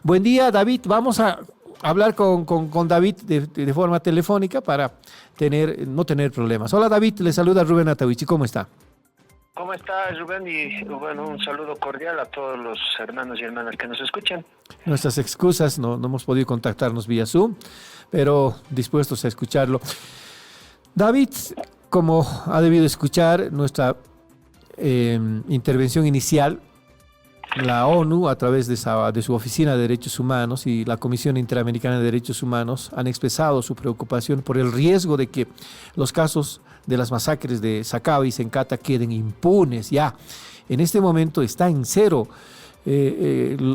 Buen día, David. Vamos a hablar con David de forma telefónica para no tener problemas. Hola, David. Le saluda Rubén Atahuichi. ¿Cómo está? ¿Cómo está, Rubén? Y bueno, un saludo cordial a todos los hermanos y hermanas que nos escuchan. Nuestras excusas, no hemos podido contactarnos vía Zoom, pero dispuestos a escucharlo. David, como ha debido escuchar nuestra intervención inicial, la ONU, a través de su Oficina de Derechos Humanos y la Comisión Interamericana de Derechos Humanos, han expresado su preocupación por el riesgo de que los casos de las masacres de Sacaba y Sencata queden impunes. Ya, en este momento está en cero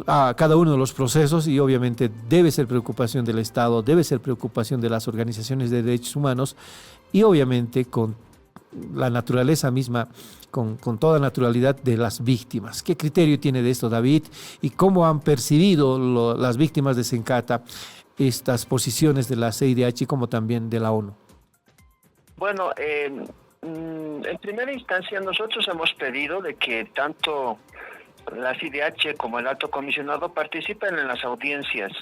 a cada uno de los procesos y obviamente debe ser preocupación del Estado, debe ser preocupación de las organizaciones de derechos humanos y obviamente con la naturaleza misma, con toda naturalidad de las víctimas. ¿Qué criterio tiene de esto, David? ¿Y cómo han percibido las víctimas de Sencata estas posiciones de la CIDH como también de la ONU? Bueno, en primera instancia nosotros hemos pedido de que tanto la CIDH como el Alto Comisionado participen en las audiencias,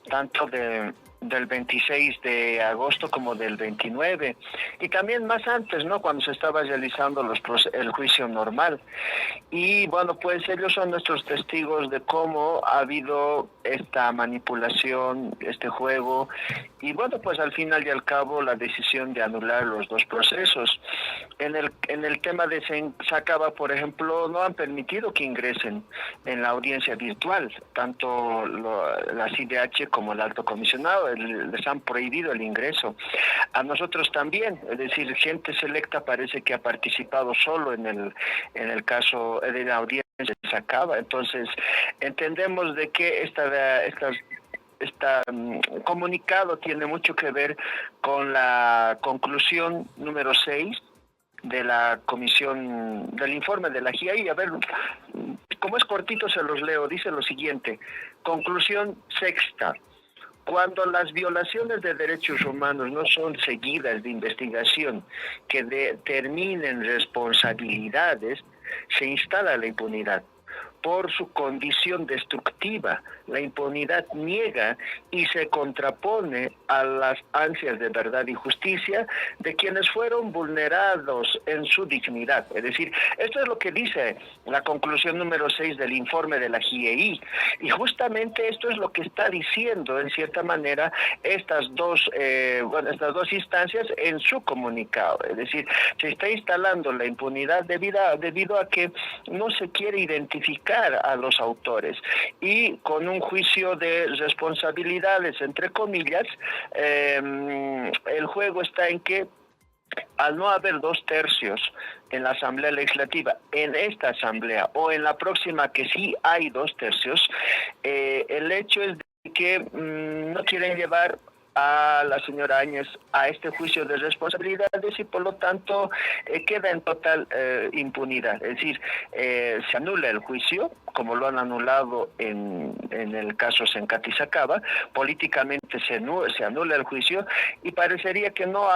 tanto del 26 de agosto como del 29, y también más antes, ¿no?, cuando se estaba realizando el juicio normal. Y bueno, pues ellos son nuestros testigos de cómo ha habido esta manipulación, este juego, y bueno, pues al final y al cabo la decisión de anular los dos procesos. En el tema de Sacaba, por ejemplo, no han permitido que ingresen en la audiencia virtual, tanto la CIDH como el Alto Comisionado, les han prohibido el ingreso. A nosotros también, es decir, gente selecta parece que ha participado solo en el caso de la audiencia de Sacaba. Entonces, entendemos de que este comunicado tiene mucho que ver con la conclusión número 6 de la comisión, del informe de la GIAI. A ver, como es cortito se los leo. Dice lo siguiente: conclusión sexta: cuando las violaciones de derechos humanos no son seguidas de investigación que determinen responsabilidades, se instala la impunidad. Por su condición destructiva, la impunidad niega y se contrapone a las ansias de verdad y justicia de quienes fueron vulnerados en su dignidad. Es decir, esto es lo que dice la conclusión número 6 del informe de la GIEI, y justamente esto es lo que está diciendo, en cierta manera, estas dos instancias en su comunicado. Es decir, se está instalando la impunidad debido a que no se quiere identificar a los autores, y con un juicio de responsabilidades, entre comillas, el juego está en que al no haber 2/3 en la Asamblea Legislativa, en esta Asamblea o en la próxima que sí hay 2/3, el hecho es de que no quieren llevar a la señora Áñez a este juicio de responsabilidades y por lo tanto queda en total impunidad. Es decir, se anula el juicio, como lo han anulado en el caso Sencata y Sacaba. Políticamente se anula el juicio y parecería que no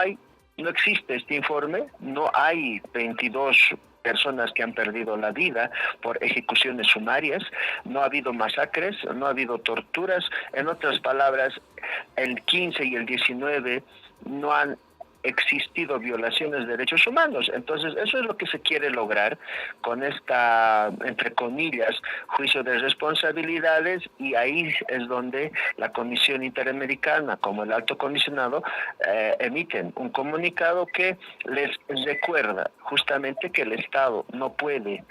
existe este informe, no hay 22 personas que han perdido la vida por ejecuciones sumarias, no ha habido masacres, no ha habido torturas. En otras palabras, el 15 y el 19 no han existido violaciones de derechos humanos. Entonces, eso es lo que se quiere lograr con esta, entre comillas, juicio de responsabilidades, y ahí es donde la Comisión Interamericana, como el Alto Comisionado, emiten un comunicado que les recuerda justamente que el Estado no puede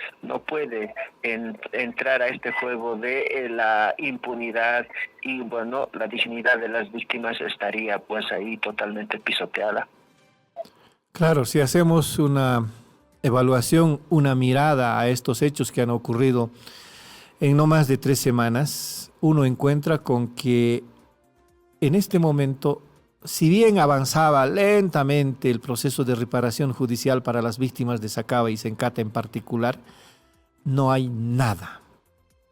entrar a este juego de la impunidad, y bueno, la dignidad de las víctimas estaría pues ahí totalmente pisoteada. Claro, si hacemos una evaluación, una mirada a estos hechos que han ocurrido en no más de 3 semanas, uno encuentra con que en este momento, si bien avanzaba lentamente el proceso de reparación judicial para las víctimas de Sacaba y Sencata en particular, no hay nada,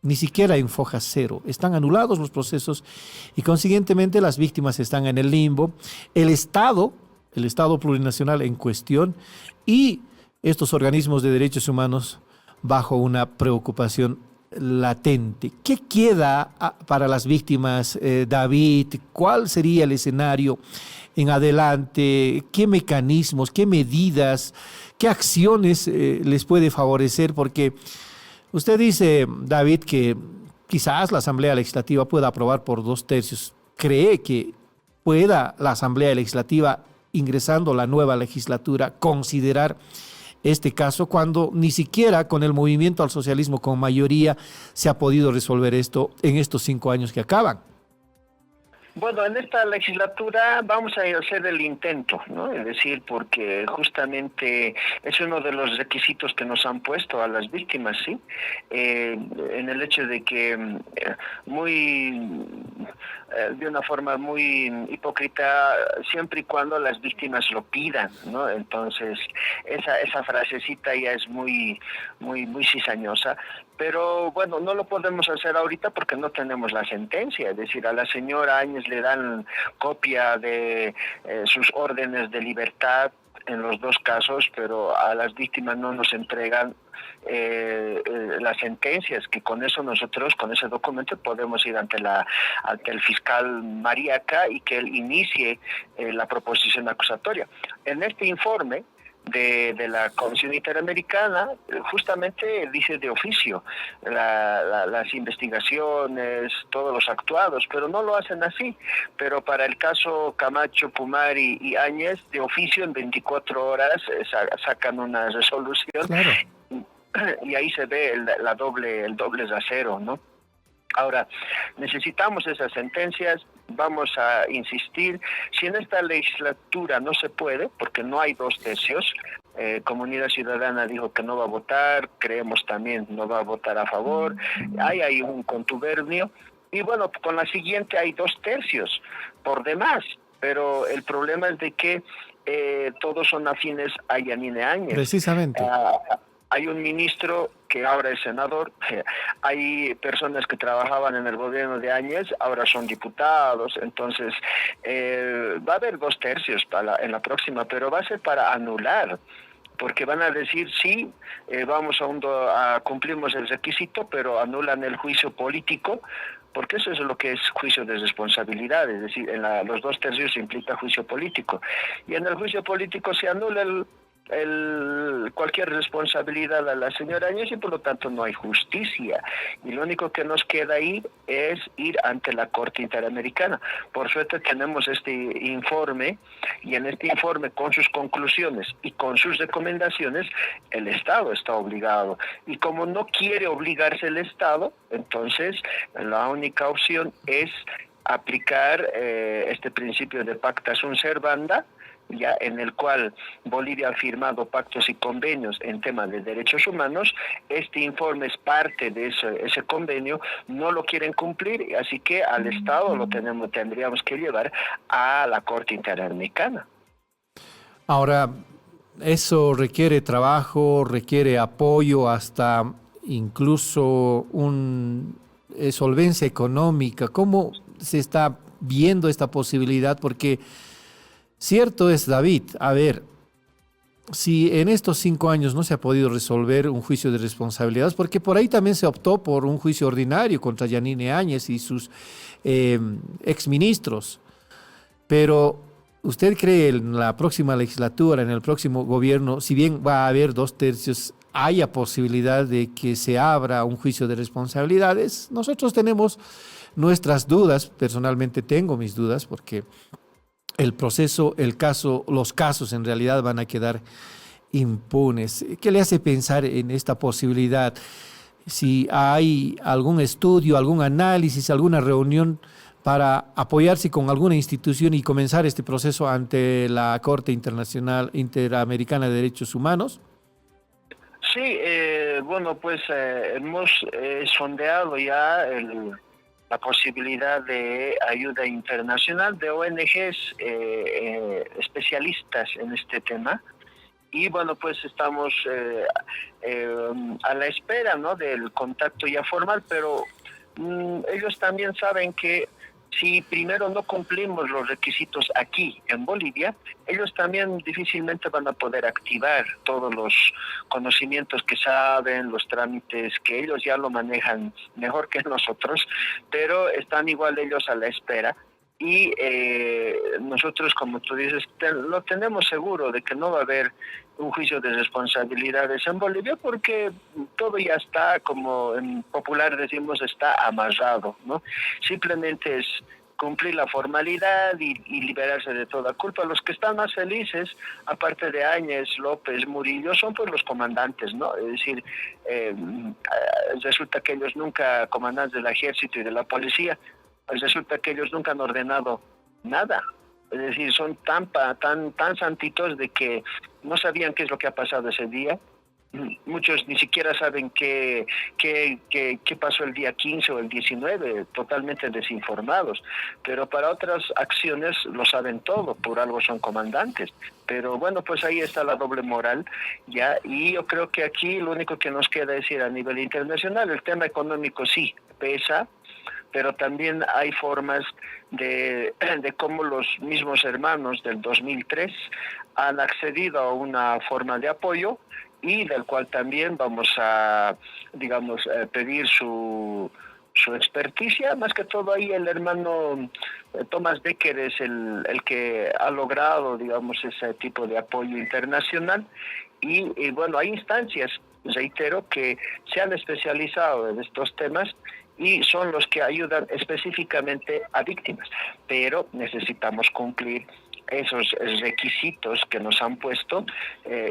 ni siquiera en foja cero. Están anulados los procesos y consiguientemente las víctimas están en el limbo. El Estado plurinacional en cuestión y estos organismos de derechos humanos bajo una preocupación latente. ¿Qué queda para las víctimas, David? ¿Cuál sería el escenario en adelante? ¿Qué mecanismos, qué medidas, qué acciones les puede favorecer? Porque usted dice, David, que quizás la Asamblea Legislativa pueda aprobar por 2/3. ¿Cree que pueda la Asamblea Legislativa, ingresando la nueva legislatura, considerar este caso cuando ni siquiera con el movimiento al socialismo con mayoría se ha podido resolver esto en estos 5 años que acaban? Bueno, en esta legislatura vamos a hacer el intento, ¿no? Es decir, porque justamente es uno de los requisitos que nos han puesto a las víctimas, ¿sí? En el hecho de que de una forma muy hipócrita, siempre y cuando las víctimas lo pidan, ¿no? Entonces, esa frasecita ya es muy cizañosa. Pero bueno, no lo podemos hacer ahorita porque no tenemos la sentencia. Es decir, a la señora Áñez le dan copia de sus órdenes de libertad en los 2 casos, pero a las víctimas no nos entregan las sentencias, que con eso nosotros, con ese documento, podemos ir ante el fiscal Mariaca y que él inicie la proposición acusatoria. En este informe de la Comisión Interamericana, justamente dice de oficio las investigaciones, todos los actuados, pero no lo hacen así. Pero para el caso Camacho, Pumari y Áñez, de oficio en 24 horas sacan una resolución. Claro. Y ahí se ve el doble rasero, ¿no? Ahora, necesitamos esas sentencias, vamos a insistir. Si en esta legislatura no se puede, porque no hay 2/3, Comunidad Ciudadana dijo que no va a votar, creemos también no va a votar a favor, hay un contubernio, y bueno, con la siguiente hay 2/3 por demás, pero el problema es de que todos son afines a Yanine Áñez. Precisamente. Hay un ministro que ahora es senador, hay personas que trabajaban en el gobierno de Áñez, ahora son diputados, entonces va a haber 2/3 en la próxima, pero va a ser para anular, porque van a decir sí, cumplimos el requisito, pero anulan el juicio político, porque eso es lo que es juicio de responsabilidad, es decir, los 2/3 implica juicio político, y en el juicio político se anula cualquier responsabilidad a la señora Áñez y por lo tanto no hay justicia, y lo único que nos queda ahí es ir ante la Corte Interamericana. Por suerte tenemos este informe, y en este informe, con sus conclusiones y con sus recomendaciones, el Estado está obligado, y como no quiere obligarse el Estado, entonces la única opción es aplicar este principio de pacta sunt servanda, ya en el cual Bolivia ha firmado pactos y convenios en temas de derechos humanos. Este informe es parte de ese convenio, no lo quieren cumplir, así que al Estado tendríamos que llevar a la Corte Interamericana. Ahora, eso requiere trabajo, requiere apoyo, hasta incluso solvencia económica. ¿Cómo se está viendo esta posibilidad? Porque cierto es, David, a ver, si en estos 5 años no se ha podido resolver un juicio de responsabilidades, porque por ahí también se optó por un juicio ordinario contra Yanine Áñez y sus exministros, pero ¿usted cree en la próxima legislatura, en el próximo gobierno, si bien va a haber 2/3, haya posibilidad de que se abra un juicio de responsabilidades? Nosotros tenemos nuestras dudas, personalmente tengo mis dudas, porque el proceso, los casos en realidad van a quedar impunes. ¿Qué le hace pensar en esta posibilidad? Si hay algún estudio, algún análisis, alguna reunión para apoyarse con alguna institución y comenzar este proceso ante la Corte Interamericana de Derechos Humanos. Sí, bueno, pues hemos sondeado ya la posibilidad de ayuda internacional de ONGs especialistas en este tema, y bueno, pues estamos a la espera, ¿no?, del contacto ya formal, pero ellos también saben que si primero no cumplimos los requisitos aquí en Bolivia, ellos también difícilmente van a poder activar todos los conocimientos que saben, los trámites que ellos ya lo manejan mejor que nosotros, pero están igual ellos a la espera. Y nosotros, como tú dices, lo tenemos seguro de que no va a haber un juicio de responsabilidades en Bolivia porque todo ya está, como en popular decimos, está amarrado, ¿no? Simplemente es cumplir la formalidad y liberarse de toda culpa. Los que están más felices, aparte de Áñez, López, Murillo, son pues los comandantes, ¿no? Es decir, resulta que ellos nunca, comandantes del ejército y de la policía, pues resulta que ellos nunca han ordenado nada. Es decir, son tan santitos de que no sabían qué es lo que ha pasado ese día. Muchos ni siquiera saben qué pasó el día 15 o el 19, totalmente desinformados. Pero para otras acciones lo saben todo, por algo son comandantes. Pero bueno, pues ahí está la doble moral, ¿ya? Y yo creo que aquí lo único que nos queda decir a nivel internacional, el tema económico sí pesa, pero también hay formas de cómo los mismos hermanos del 2003 han accedido a una forma de apoyo y del cual también vamos a, digamos, pedir su experticia. Más que todo ahí el hermano Thomas Becker es el que ha logrado, digamos, ese tipo de apoyo internacional y bueno, hay instancias, reitero, que se han especializado en estos temas y son los que ayudan específicamente a víctimas, pero necesitamos cumplir esos requisitos que nos han puesto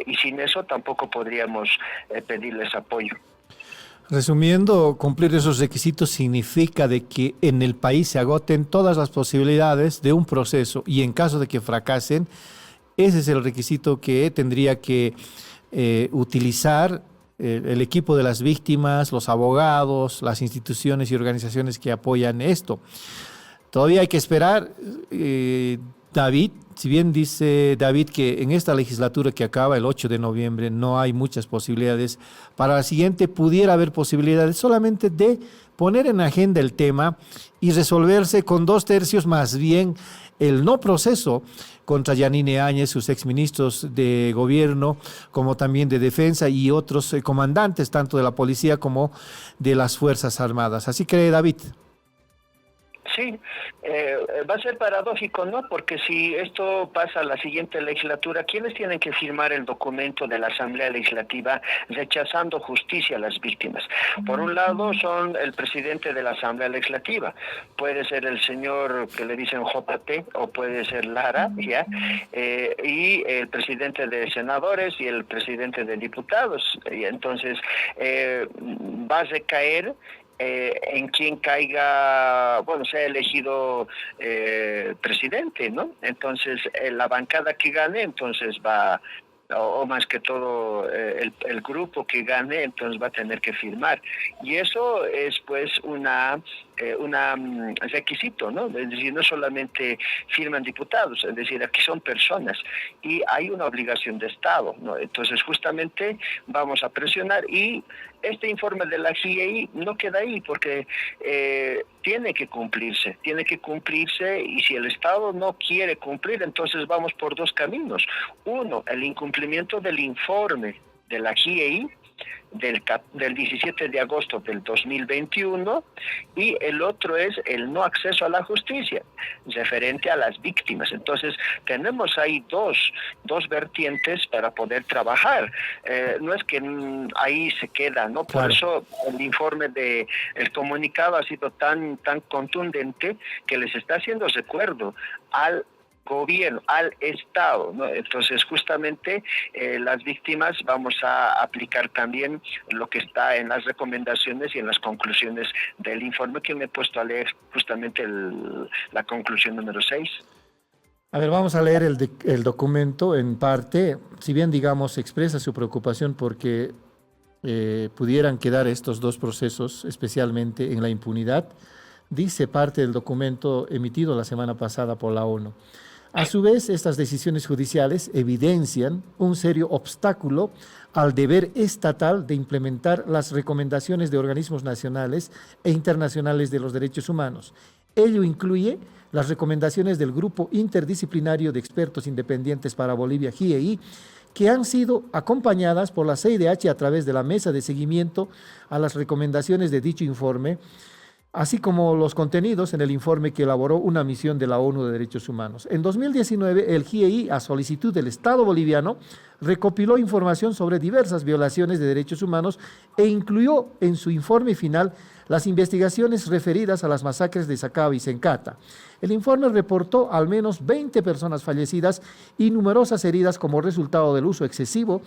y sin eso tampoco podríamos pedirles apoyo. Resumiendo, cumplir esos requisitos significa de que en el país se agoten todas las posibilidades de un proceso y en caso de que fracasen, ese es el requisito que tendría que utilizar el equipo de las víctimas, los abogados, las instituciones y organizaciones que apoyan esto. Todavía hay que esperar, David, si bien dice David que en esta legislatura que acaba el 8 de noviembre no hay muchas posibilidades, para la siguiente pudiera haber posibilidades solamente de poner en agenda el tema y resolverse con 2/3 más bien el no proceso contra Yanine Áñez, sus exministros de gobierno, como también de defensa y otros comandantes, tanto de la policía como de las Fuerzas Armadas. Así que, David. Sí, va a ser paradójico, ¿no? Porque si esto pasa a la siguiente legislatura, ¿quiénes tienen que firmar el documento de la Asamblea Legislativa rechazando justicia a las víctimas? Por un lado son el presidente de la Asamblea Legislativa, puede ser el señor que le dicen JT o puede ser Lara, ¿ya? Y el presidente de senadores y el presidente de diputados. Y entonces va a recaer en quien caiga, bueno, sea elegido presidente, ¿no? Entonces, la bancada que gane, entonces va, o más que todo el grupo que gane, entonces va a tener que firmar. Y eso es pues una requisito, ¿no? Es decir, no solamente firman diputados, es decir, aquí son personas y hay una obligación de Estado, ¿no? Entonces justamente vamos a presionar y este informe de la GIEI no queda ahí porque tiene que cumplirse y si el Estado no quiere cumplir, entonces vamos por dos caminos. Uno, el incumplimiento del informe de la GIEI del 17 de agosto del 2021 y el otro es el no acceso a la justicia referente a las víctimas. Entonces tenemos ahí dos vertientes para poder trabajar. No es que ahí se queda, ¿no? Por eso el informe el comunicado ha sido tan contundente que les está haciendo recuerdo al gobierno, al Estado, ¿no? Entonces justamente las víctimas vamos a aplicar también lo que está en las recomendaciones y en las conclusiones del informe que me he puesto a leer justamente la conclusión número 6. A ver, vamos a leer el documento en parte, si bien digamos expresa su preocupación porque pudieran quedar estos dos procesos, especialmente en la impunidad, dice parte del documento emitido la semana pasada por la ONU. A su vez, estas decisiones judiciales evidencian un serio obstáculo al deber estatal de implementar las recomendaciones de organismos nacionales e internacionales de los derechos humanos, Ello incluye las recomendaciones del Grupo Interdisciplinario de Expertos Independientes para Bolivia, GIEI, que han sido acompañadas por la CIDH a través de la mesa de seguimiento a las recomendaciones de dicho informe, así como los contenidos en el informe que elaboró una misión de la ONU de Derechos Humanos. En 2019, el GIEI, a solicitud del Estado boliviano, recopiló información sobre diversas violaciones de derechos humanos e incluyó en su informe final las investigaciones referidas a las masacres de Sacaba y Sencata. El informe reportó al menos 20 personas fallecidas y numerosas heridas como resultado del uso excesivo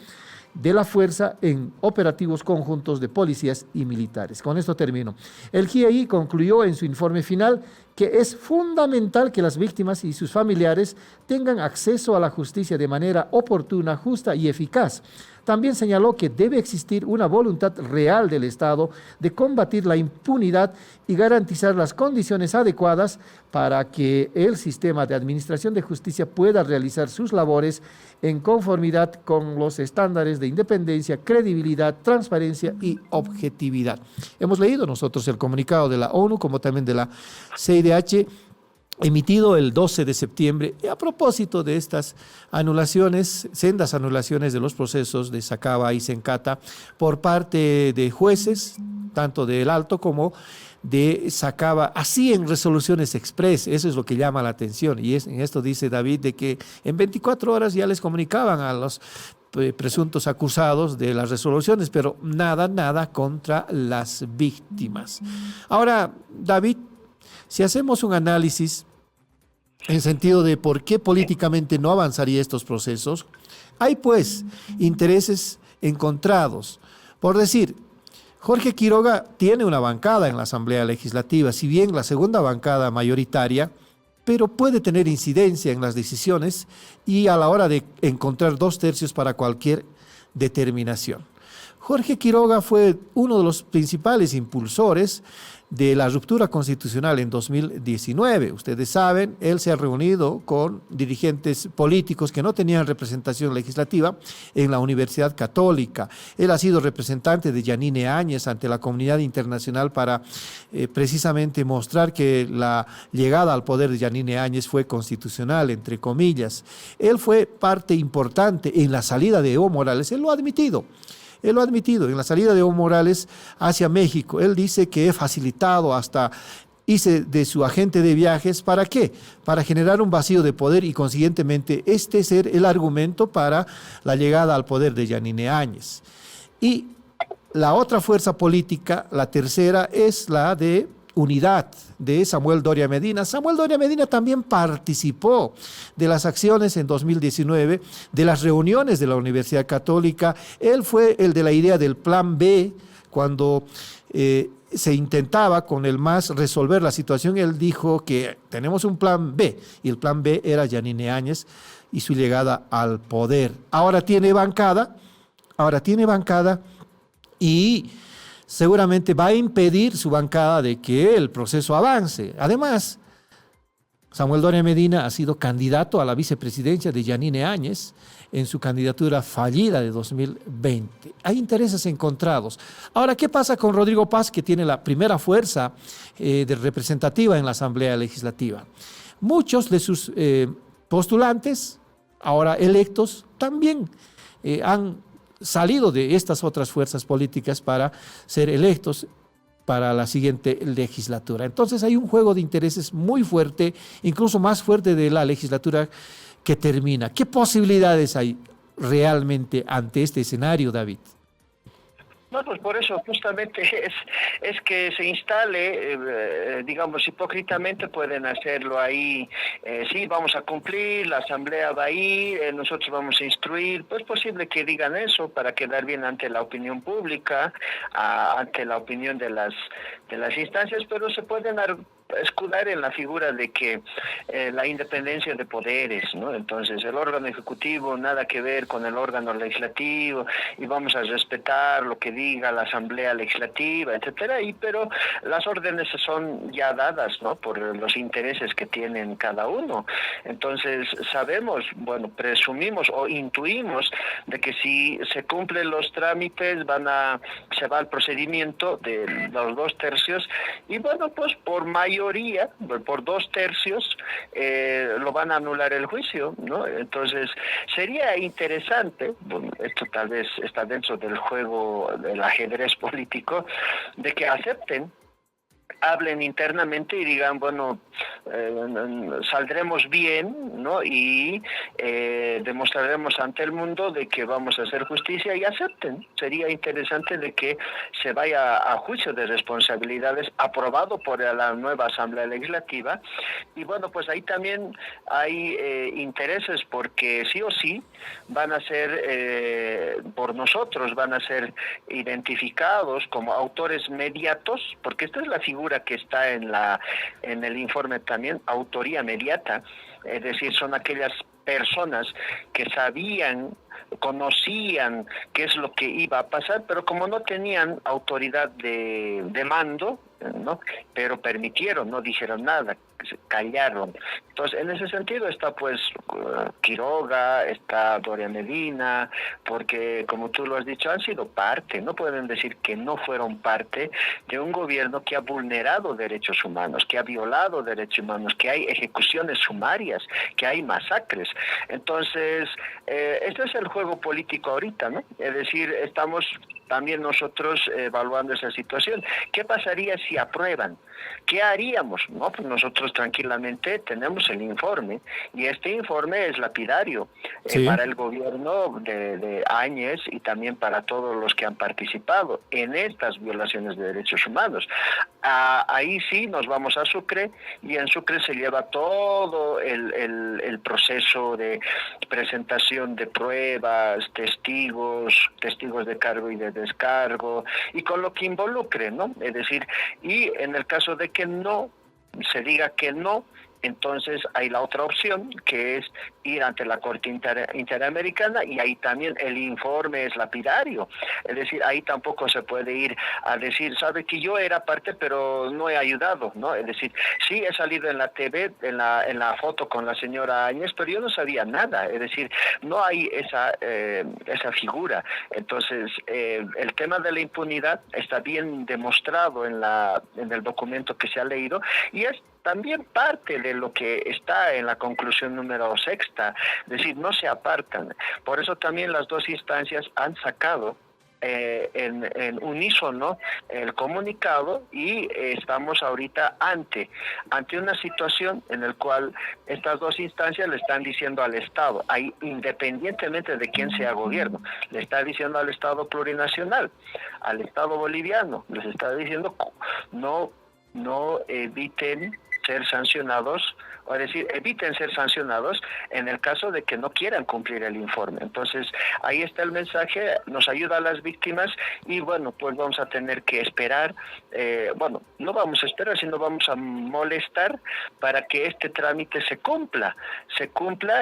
de la fuerza en operativos conjuntos de policías y militares. Con esto termino. El GIEI concluyó en su informe final que es fundamental que las víctimas y sus familiares tengan acceso a la justicia de manera oportuna, justa y eficaz. También señaló que debe existir una voluntad real del Estado de combatir la impunidad y garantizar las condiciones adecuadas para que el sistema de administración de justicia pueda realizar sus labores en conformidad con los estándares de independencia, credibilidad, transparencia y objetividad. Hemos leído nosotros el comunicado de la ONU, como también de la CIDH, emitido el 12 de septiembre, a propósito de estas anulaciones, sendas anulaciones de los procesos de Sacaba y Sencata por parte de jueces, tanto del Alto como de Sacaba, así en resoluciones express. Eso es lo que llama la atención, y en esto dice David de que en 24 horas ya les comunicaban a los presuntos acusados de las resoluciones, pero nada contra las víctimas. Ahora, David, si hacemos un análisis en sentido de por qué políticamente no avanzaría estos procesos, hay pues intereses encontrados. Por decir, Jorge Quiroga tiene una bancada en la Asamblea Legislativa, si bien la segunda bancada mayoritaria, pero puede tener incidencia en las decisiones y a la hora de encontrar 2/3 para cualquier determinación. Jorge Quiroga fue uno de los principales impulsores de la ruptura constitucional en 2019. Ustedes saben, él se ha reunido con dirigentes políticos que no tenían representación legislativa en la Universidad Católica. Él ha sido representante de Yanine Áñez ante la comunidad internacional para precisamente mostrar que la llegada al poder de Yanine Áñez fue constitucional, entre comillas. Él fue parte importante en la salida de Evo Morales, él lo ha admitido. Él lo ha admitido en la salida de Evo Morales hacia México. Él dice que he facilitado hasta hice de su agente de viajes. ¿Para qué? Para generar un vacío de poder y consiguientemente este ser el argumento para la llegada al poder de Yanine Áñez. Y la otra fuerza política, la tercera, es la de unidad de Samuel Doria Medina. Samuel Doria Medina también participó de las acciones en 2019, de las reuniones de la Universidad Católica. Él fue el de la idea del plan B, cuando se intentaba con el MAS resolver la situación. Él dijo que tenemos un plan B, y el plan B era Yanine Áñez y su llegada al poder. Ahora tiene bancada y seguramente va a impedir su bancada de que el proceso avance. Además, Samuel Doria Medina ha sido candidato a la vicepresidencia de Yanine Áñez en su candidatura fallida de 2020. Hay intereses encontrados. Ahora, ¿qué pasa con Rodrigo Paz, que tiene la primera fuerza representativa en la Asamblea Legislativa? Muchos de sus postulantes, ahora electos, también han salido de estas otras fuerzas políticas para ser electos para la siguiente legislatura. Entonces hay un juego de intereses muy fuerte, incluso más fuerte de la legislatura que termina. ¿Qué posibilidades hay realmente ante este escenario, David? No, pues por eso justamente es que se instale, digamos, hipócritamente pueden hacerlo ahí, sí, vamos a cumplir, la asamblea va a ir, nosotros vamos a instruir. Pues es posible que digan eso para quedar bien ante la opinión pública, ante la opinión de las instancias, pero se pueden escudar en la figura de que la independencia de poderes, ¿no? Entonces el órgano ejecutivo nada que ver con el órgano legislativo y vamos a respetar lo que diga la asamblea legislativa, etcétera, pero las órdenes son ya dadas, ¿no?, por los intereses que tienen cada uno. Entonces sabemos, bueno, presumimos o intuimos de que si se cumplen los trámites se va al procedimiento de los 2/3 y bueno, pues por mayor mayoría, por 2/3, lo van a anular el juicio, ¿no? Entonces, sería interesante, bueno, esto tal vez está dentro del juego del ajedrez político, de que acepten, hablen internamente y digan, bueno, saldremos bien, ¿no? Y demostraremos ante el mundo de que vamos a hacer justicia, y acepten. Sería interesante de que se vaya a juicio de responsabilidades aprobado por la nueva Asamblea Legislativa. Y bueno, pues ahí también hay intereses, porque sí o sí van a ser, por nosotros, van a ser identificados como autores mediatos, porque esta es la figura que está en el informe también, autoría mediata, es decir, son aquellas personas que sabían, conocían qué es lo que iba a pasar, pero como no tenían autoridad de mando, ¿no? Pero permitieron, no dijeron nada, callaron. Entonces, en ese sentido está pues Quiroga, está Doria Medina, porque como tú lo has dicho, han sido parte, no pueden decir que no fueron parte de un gobierno que ha vulnerado derechos humanos, que ha violado derechos humanos, que hay ejecuciones sumarias, que hay masacres. Entonces, este es el juego político ahorita, ¿no? Es decir, estamos también nosotros evaluando esa situación. ¿Qué pasaría si aprueban? ¿Qué haríamos? No, pues nosotros tranquilamente tenemos el informe, y este informe es lapidario para el gobierno de Áñez y también para todos los que han participado en estas violaciones de derechos humanos. Ahí sí nos vamos a Sucre, y en Sucre se lleva todo el proceso de presentación de pruebas, testigos de cargo y de descargo, y con lo que involucre, ¿no? Es decir, y en el caso de que no se diga que no, entonces hay la otra opción, que es ir ante la Corte Interamericana, y ahí también el informe es lapidario. Es decir, ahí tampoco se puede ir a decir, sabe que yo era parte pero no he ayudado, ¿no? Es decir, sí he salido en la TV, en la foto con la señora Áñez, pero yo no sabía nada. Es decir, no hay esa figura. Entonces, el tema de la impunidad está bien demostrado en el documento que se ha leído, y es también parte de lo que está en la conclusión número 6, es decir, no se apartan. Por eso también las dos instancias han sacado en unísono el comunicado, y estamos ahorita ante una situación en la cual estas dos instancias le están diciendo al Estado, ahí independientemente de quién sea gobierno, le está diciendo al Estado plurinacional, al Estado boliviano, les está diciendo no eviten ser sancionados, o decir, eviten ser sancionados en el caso de que no quieran cumplir el informe. Entonces, ahí está el mensaje, nos ayuda a las víctimas, y bueno, pues vamos a tener que esperar, no vamos a esperar, sino vamos a molestar para que este trámite se cumpla,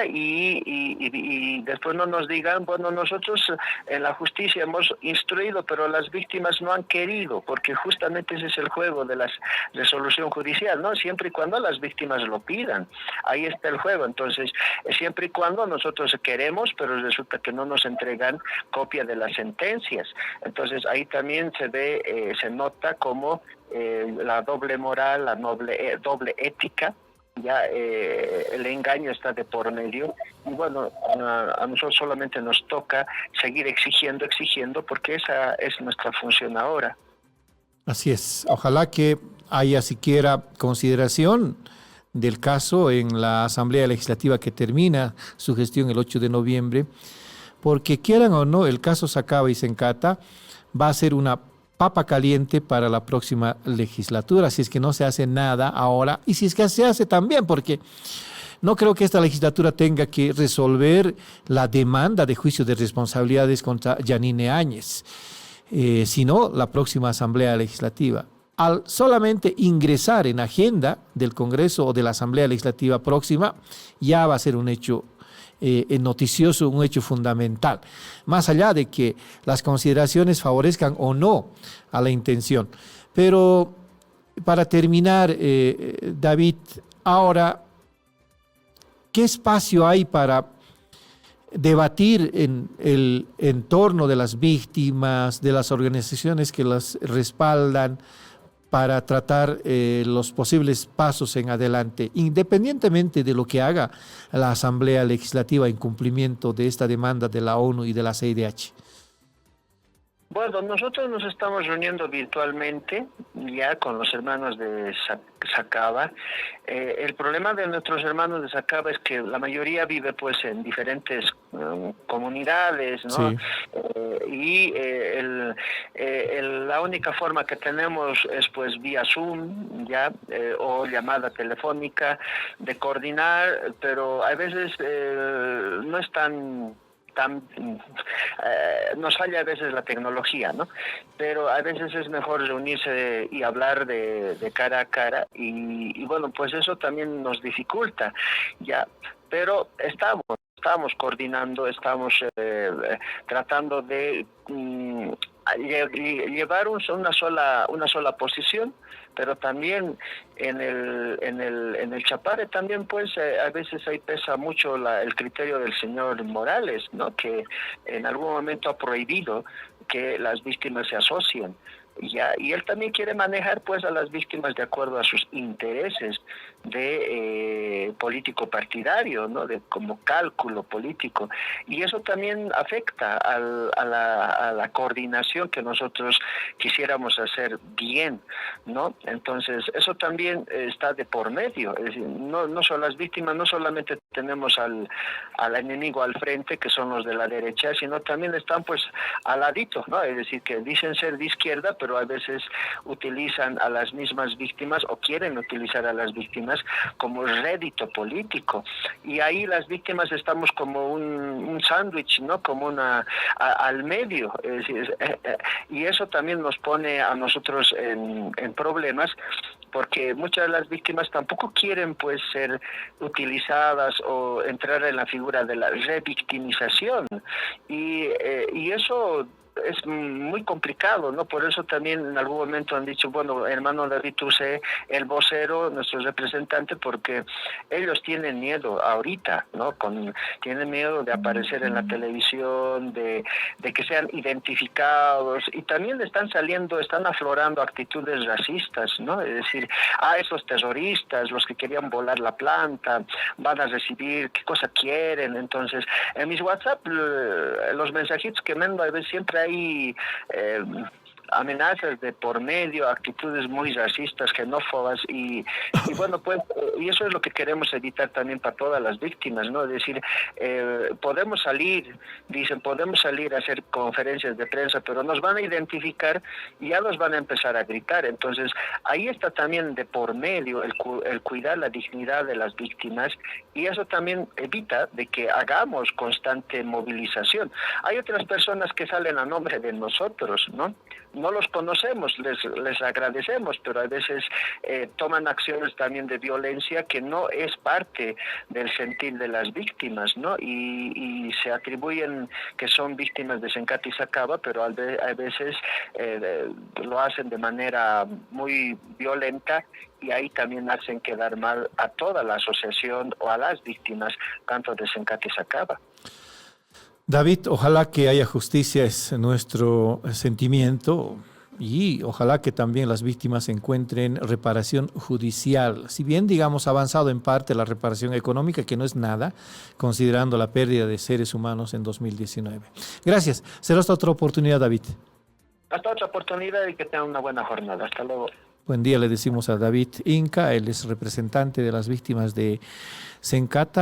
y después no nos digan, bueno, nosotros en la justicia hemos instruido, pero las víctimas no han querido, porque justamente ese es el juego de la resolución judicial, ¿no? Siempre y cuando las víctimas lo pidan, ahí está el juego. Entonces, siempre y cuando nosotros queremos, pero resulta que no nos entregan copia de las sentencias. Entonces, ahí también se nota como la doble moral, la doble ética, ya el engaño está de por medio, y bueno, a nosotros solamente nos toca seguir exigiendo, porque esa es nuestra función ahora. Así es. Ojalá que haya siquiera consideración del caso en la Asamblea Legislativa que termina su gestión el 8 de noviembre, porque quieran o no, el caso Sacaba y Sencata va a ser una papa caliente para la próxima legislatura, si es que no se hace nada ahora, y si es que se hace también, porque no creo que esta legislatura tenga que resolver la demanda de juicio de responsabilidades contra Yanine Áñez, sino la próxima Asamblea Legislativa. Al solamente ingresar en agenda del Congreso o de la Asamblea Legislativa próxima, ya va a ser un hecho noticioso, un hecho fundamental, más allá de que las consideraciones favorezcan o no a la intención. Pero para terminar, David, ahora, ¿qué espacio hay para debatir en el entorno de las víctimas, de las organizaciones que las respaldan, para tratar los posibles pasos en adelante, independientemente de lo que haga la Asamblea Legislativa en cumplimiento de esta demanda de la ONU y de la CIDH? Bueno, nosotros nos estamos reuniendo virtualmente ya con los hermanos de Sacaba. El problema de nuestros hermanos de Sacaba es que la mayoría vive pues en diferentes comunidades, ¿no? Sí. La única forma que tenemos es pues vía Zoom, ya, o llamada telefónica de coordinar, pero a veces no es tan nos falla a veces la tecnología, ¿no? Pero a veces es mejor reunirse y hablar de cara a cara y bueno, pues eso también nos dificulta, ya, pero estamos coordinando, estamos tratando de llevar una sola posición, pero también en el Chapare también pues a veces ahí pesa mucho el criterio del señor Morales, ¿no? Que en algún momento ha prohibido que las víctimas se asocien. Ya, y él también quiere manejar pues a las víctimas de acuerdo a sus intereses de político partidario, ¿no? De como cálculo político, y eso también afecta a la coordinación que nosotros quisiéramos hacer bien, ¿no? Entonces eso también está de por medio, es decir, no son las víctimas, no solamente tenemos al enemigo al frente, que son los de la derecha, sino también están pues al ladito, ¿no? Es decir, que dicen ser de izquierda, pero a veces utilizan a las mismas víctimas o quieren utilizar a las víctimas como rédito político, y ahí las víctimas estamos como un sándwich, ¿no? Como al medio, es decir, y eso también nos pone a nosotros en problemas, porque muchas de las víctimas tampoco quieren pues ser utilizadas o entrar en la figura de la revictimización, y eso es muy complicado, ¿no? Por eso también en algún momento han dicho, bueno, hermano David, tú sé el vocero, nuestro representante, porque ellos tienen miedo ahorita, ¿no? Tienen miedo de aparecer en la televisión, de que sean identificados, y también están aflorando actitudes racistas, ¿no? Es decir, esos terroristas, los que querían volar la planta, van a recibir, ¿qué cosa quieren? Entonces, en mis WhatsApp, los mensajitos que mando, a veces siempre hay amenazas de por medio, actitudes muy racistas, xenófobas, y bueno, pues, y eso es lo que queremos evitar también para todas las víctimas, ¿no? Es decir, podemos salir a hacer conferencias de prensa, pero nos van a identificar y ya nos van a empezar a gritar. Entonces, ahí está también de por medio el cuidar la dignidad de las víctimas, y eso también evita de que hagamos constante movilización. Hay otras personas que salen a nombre de nosotros, ¿no? No los conocemos, les agradecemos, pero a veces toman acciones también de violencia que no es parte del sentir de las víctimas, ¿no? Y se atribuyen que son víctimas de Sencata y Sacaba, pero a veces lo hacen de manera muy violenta, y ahí también hacen quedar mal a toda la asociación o a las víctimas, tanto de Sencata y Sacaba. David, ojalá que haya justicia, es nuestro sentimiento, y ojalá que también las víctimas encuentren reparación judicial. Si bien, digamos, ha avanzado en parte la reparación económica, que no es nada, considerando la pérdida de seres humanos en 2019. Gracias. Será hasta otra oportunidad, David. Hasta otra oportunidad, y que tengan una buena jornada. Hasta luego. Buen día, le decimos a David Inca, él es representante de las víctimas de Sencata.